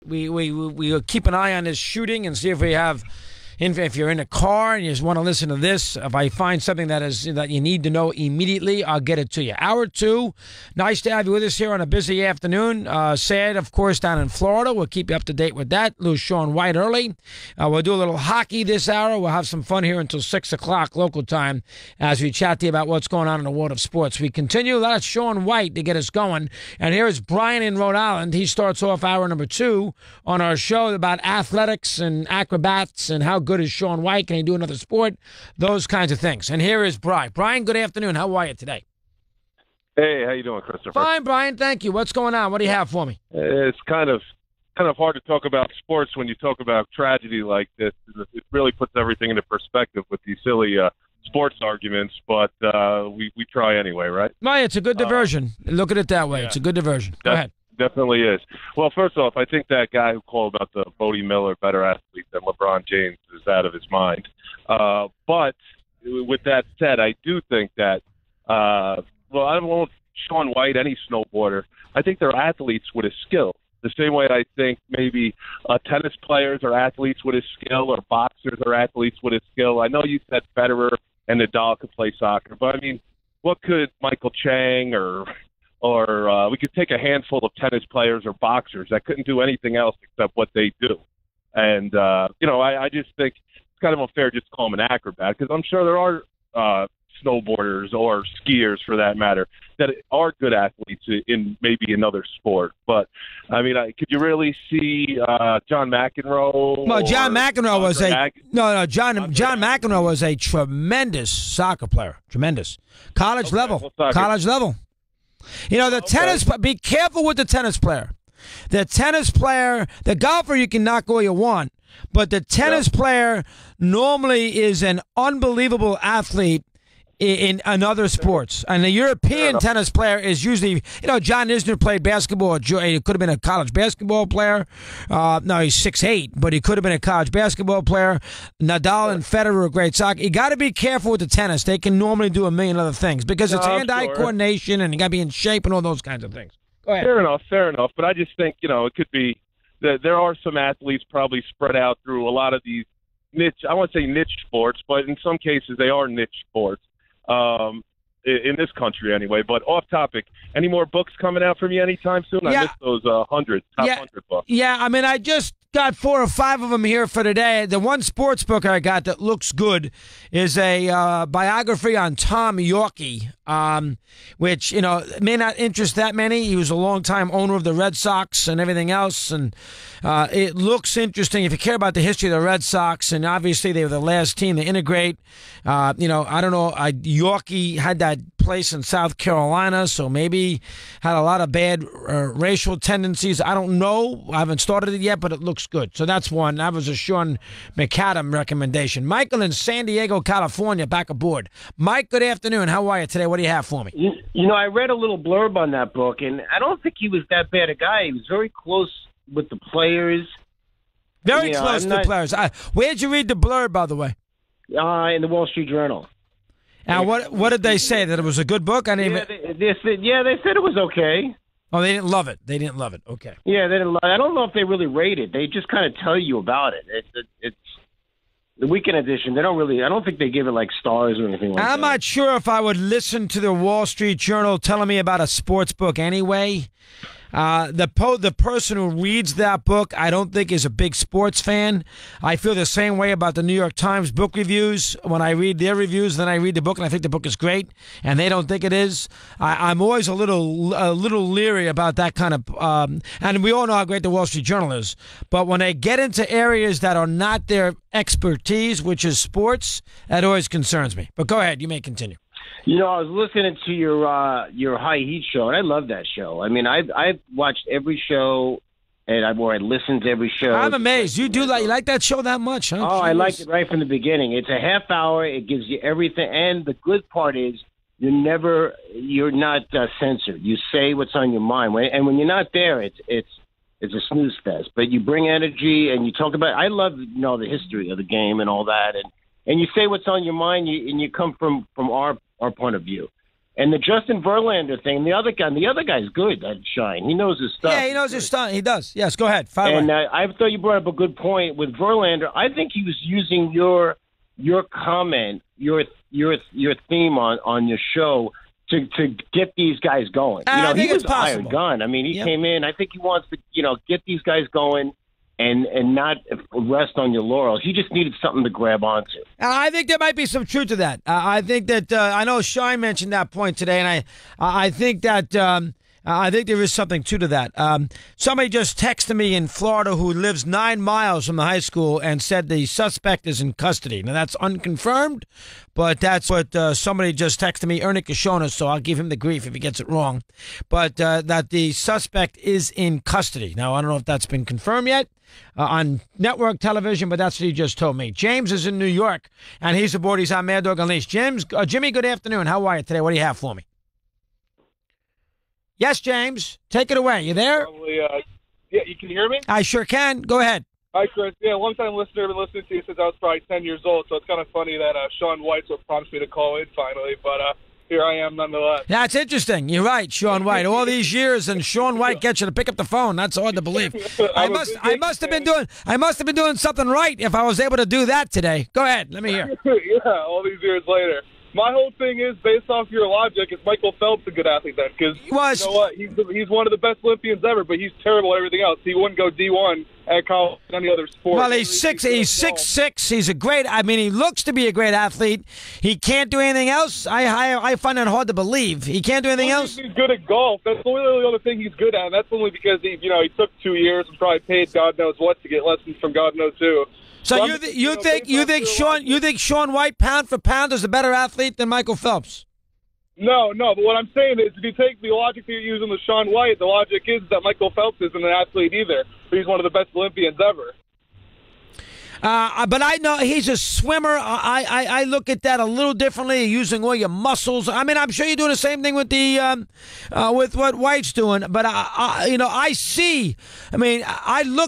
we keep an eye on this shooting and see if we have. If you're in a car and you just want to listen to this, if I find something that you need to know immediately, I'll get it to you. Hour 2, nice to have you with us here on a busy afternoon. Sad, of course, down in Florida. We'll keep you up to date with that. Lose Sean White early. We'll do a little hockey this hour. We'll have some fun here until 6 o'clock local time as we chat to you about what's going on in the world of sports. We continue. That's Sean White to get us going. And here is Brian in Rhode Island. He starts off hour number 2 on our show about athletics and acrobats and how good is Sean White? Can he do another sport? Those kinds of things. And here is Brian. Brian, good afternoon. How are you today? Hey, how you doing, Christopher? Fine, Brian. Thank you. What's going on? What do you have for me? It's kind of hard to talk about sports when you talk about tragedy like this. It really puts everything into perspective with these silly sports arguments, but we try anyway, right? Well, it's a good diversion. Look at it that way. Yeah. It's a good diversion. Go ahead. Definitely is. Well, first off, I think that guy who called about the Bodie Miller better athlete than LeBron James is out of his mind. But with that said, I do think that, I don't know Sean White, any snowboarder, I think they're athletes with a skill. The same way I think maybe tennis players are athletes with a skill or boxers are athletes with a skill. I know you said Federer and Nadal could play soccer, but I mean, what could Michael Chang or we could take a handful of tennis players or boxers that couldn't do anything else except what they do. And, I just think it's kind of unfair just to call them an acrobat because I'm sure there are snowboarders or skiers, for that matter, that are good athletes in maybe another sport. But, I mean, could you really see John McEnroe? Well, John McEnroe was John McEnroe was a tremendous soccer player. Tremendous. College level. You know, tennis, be careful with the tennis player. The golfer, you can knock all you want, but the tennis player normally is an unbelievable athlete in other sports. And the European tennis player is usually, John Isner played basketball. He could have been a college basketball player. No, he's 6'8", but he could have been a college basketball player. Nadal and Federer are great soccer. You got to be careful with the tennis. They can normally do a million other things because it's hand-eye coordination and you got to be in shape and all those kinds of things. Go ahead. Fair enough. But I just think, it could be that there are some athletes probably spread out through a lot of these niche, I won't say niche sports, but in some cases they are niche sports. In this country anyway, but off topic, any more books coming out from you anytime soon? Yeah. I missed those 100 books. Yeah, I mean, I just got 4 or 5 of them here for today. The one sports book I got that looks good is a biography on Tom Yorkie, which, may not interest that many. He was a longtime owner of the Red Sox and everything else, and it looks interesting if you care about the history of the Red Sox, and obviously they were the last team to integrate. I don't know, Yorkie had that place in South Carolina, so maybe had a lot of bad racial tendencies. I don't know. I haven't started it yet, but it looks good. So that's one. That was a Sean McAdam recommendation. Michael in San Diego, California, back aboard. Mike, good afternoon. How are you today? What do you have for me? I read a little blurb on that book, and I don't think he was that bad a guy. He was very close with the players. Very close to the players. Where'd you read the blurb, by the way? In the Wall Street Journal. And what did they say? That it was a good book? They said it was okay. Oh, they didn't love it. Okay. Yeah, they didn't love it. I don't know if they really rate it. They just kind of tell you about it. It's the weekend edition. They don't really. I don't think they give it like stars or anything like that. I'm not sure if I would listen to the Wall Street Journal telling me about a sports book anyway. The person who reads that book, I don't think is a big sports fan. I feel the same way about the New York Times book reviews. When I read their reviews, then I read the book and I think the book is great, and they don't think it is. I'm always a little leery about that kind of. And we all know how great the Wall Street Journal is, but when they get into areas that are not their expertise, which is sports, that always concerns me. But go ahead, you may continue. I was listening to your High Heat show, and I love that show. I mean, I've watched every show, and I listened to every show. I'm amazed. You like that show that much, huh? Oh, I liked it right from the beginning. It's a half hour. It gives you everything, and the good part is you're not censored. You say what's on your mind, and when you're not there, it's a snooze fest. But you bring energy, and you talk about. I love the history of the game and all that, and you say what's on your mind, and you come from our point of view. And the Justin Verlander thing, the other guy's good, that Shine. He knows his stuff. Yeah, he knows his stuff. He does. Yes, go ahead. Fire and away. I thought you brought up a good point with Verlander. I think he was using your comment, your theme on your show to get these guys going. I think he was it's possible. hired gun. I mean, he came in. I think he wants to, get these guys going and not rest on your laurels. He just needed something to grab onto. I think there might be some truth to that. I think that I know Shine mentioned that point today, and I think that I think there is something to that. Somebody just texted me in Florida who lives 9 miles from the high school and said the suspect is in custody. Now, that's unconfirmed, but that's what somebody just texted me, Ernie Kashona, so I'll give him the grief if he gets it wrong. But that the suspect is in custody. Now, I don't know if that's been confirmed yet on network television, but that's what he just told me. James is in New York, and he's aboard. He's on Mad Dog Unleashed. Jimmy, good afternoon. How are you today? What do you have for me? Yes, James. Take it away. You there? Probably, yeah, you can hear me? I sure can. Go ahead. Hi, Chris. Yeah, long-time listener. Been listening to you since I was probably 10 years old, so it's kind of funny that Sean White's what prompts me to call in finally, but here I am nonetheless. That's interesting. You're right, Sean White. All these years, and Sean White gets you to pick up the phone. That's hard to believe. I must have been doing something right if I was able to do that today. Go ahead. Let me hear. Yeah, all these years later. My whole thing is, based off your logic, is Michael Phelps a good athlete then? Because you know what? He's one of the best Olympians ever, but he's terrible at everything else. He wouldn't go D1 at college in any other sport. Well, he's 6'6". He's a great. I mean, he looks to be a great athlete. He can't do anything else. I find that hard to believe. He can't do anything else. He's good at golf. That's the only other thing he's good at, and that's only because he took 2 years and probably paid God knows what to get lessons from God knows who. So you think Sean White pound for pound is a better athlete than Michael Phelps? No. But what I'm saying is, if you take the logic that you're using with Sean White, the logic is that Michael Phelps isn't an athlete either. But he's one of the best Olympians ever. But I know he's a swimmer. I look at that a little differently, using all your muscles. I mean, I'm sure you're doing the same thing with the with what White's doing. But I see. I mean,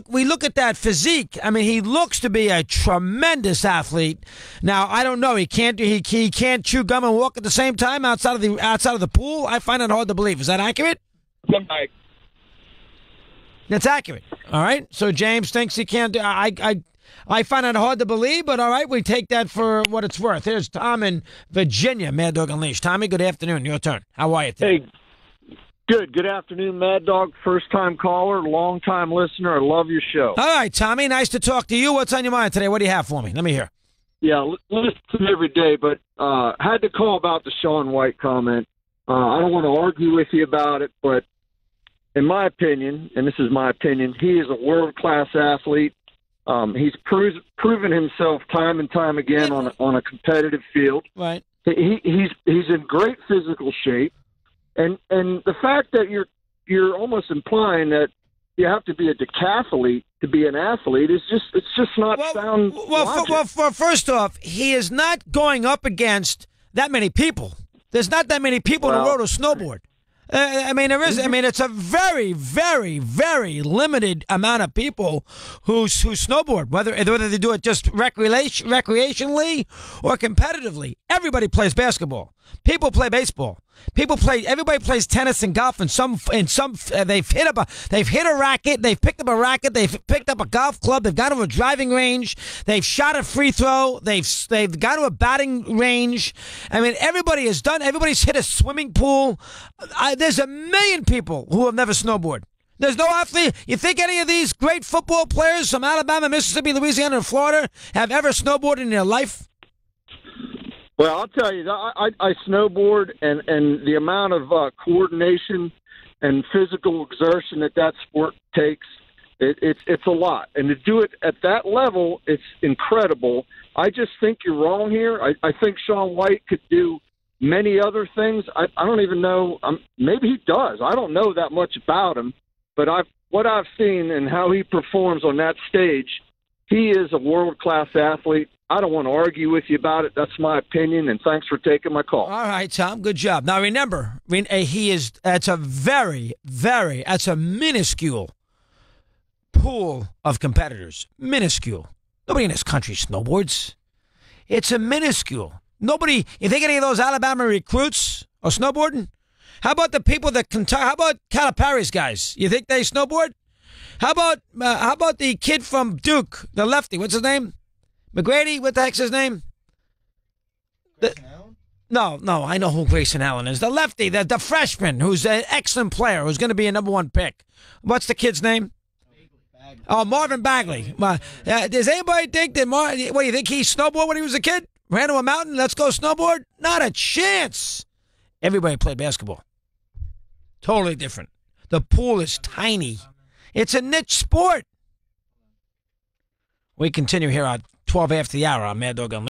we look at that physique. I mean, he looks to be a tremendous athlete. Now, I don't know. He can't chew gum and walk at the same time outside of the pool. I find it hard to believe. Is that accurate? That's accurate. All right. So James thinks he can't do. I find it hard to believe, but all right, we take that for what it's worth. Here's Tom in Virginia, Mad Dog Unleashed. Tommy, good afternoon. Your turn. How are you today? Hey, good. Good afternoon, Mad Dog. First-time caller, long-time listener. I love your show. All right, Tommy, nice to talk to you. What's on your mind today? What do you have for me? Let me hear. Yeah, listen every day, but had to call about the Sean White comment. I don't want to argue with you about it, but in my opinion, and this is my opinion, he is a world-class athlete. He's proven himself time and time again on a competitive field. Right. He's in great physical shape, and the fact that you're almost implying that you have to be a decathlete to be an athlete is just not sound logic. Well, first off, he is not going up against that many people. There's not that many people on the road who snowboard. I mean, there is. I mean, it's a very, very, very limited amount of people who snowboard. Whether they do it just recreationally or competitively. Everybody plays basketball. People play baseball. Everybody plays tennis and golf. And some they've hit a racket. They've picked up a racket. They've picked up a golf club. They've gone to a driving range. They've shot a free throw. They've gone to a batting range. I mean, everybody's hit a swimming pool. There's a million people who have never snowboarded. There's no athlete. You think any of these great football players from Alabama, Mississippi, Louisiana, and Florida have ever snowboarded in their life? Well, I'll tell you, I snowboard, and the amount of coordination and physical exertion that sport takes, it's a lot. And to do it at that level, it's incredible. I just think you're wrong here. I think Sean White could do many other things. I don't even know. Maybe he does. I don't know that much about him. But what I've seen and how he performs on that stage, he is a world-class athlete. I don't want to argue with you about it. That's my opinion, and thanks for taking my call. All right, Tom. Good job. Now, remember, that's a minuscule pool of competitors. Minuscule. Nobody in this country snowboards. It's a minuscule. You think any of those Alabama recruits Or snowboarding? How about the people that can? How about Calipari's guys? You think they snowboard? How about the kid from Duke, the lefty? What's his name? McGrady? What the heck's his name? No, I know who Grayson Allen is. The lefty, the freshman, who's an excellent player, who's going to be a #1 pick. What's the kid's name? Oh, Marvin Bagley. Does anybody think that what, you think he snowboarded when he was a kid? Ran to a mountain, let's go snowboard? Not a chance. Everybody played basketball. Totally different. The pool is tiny. It's a niche sport. We continue here at 12 after the hour on Mad Dog Unlimited.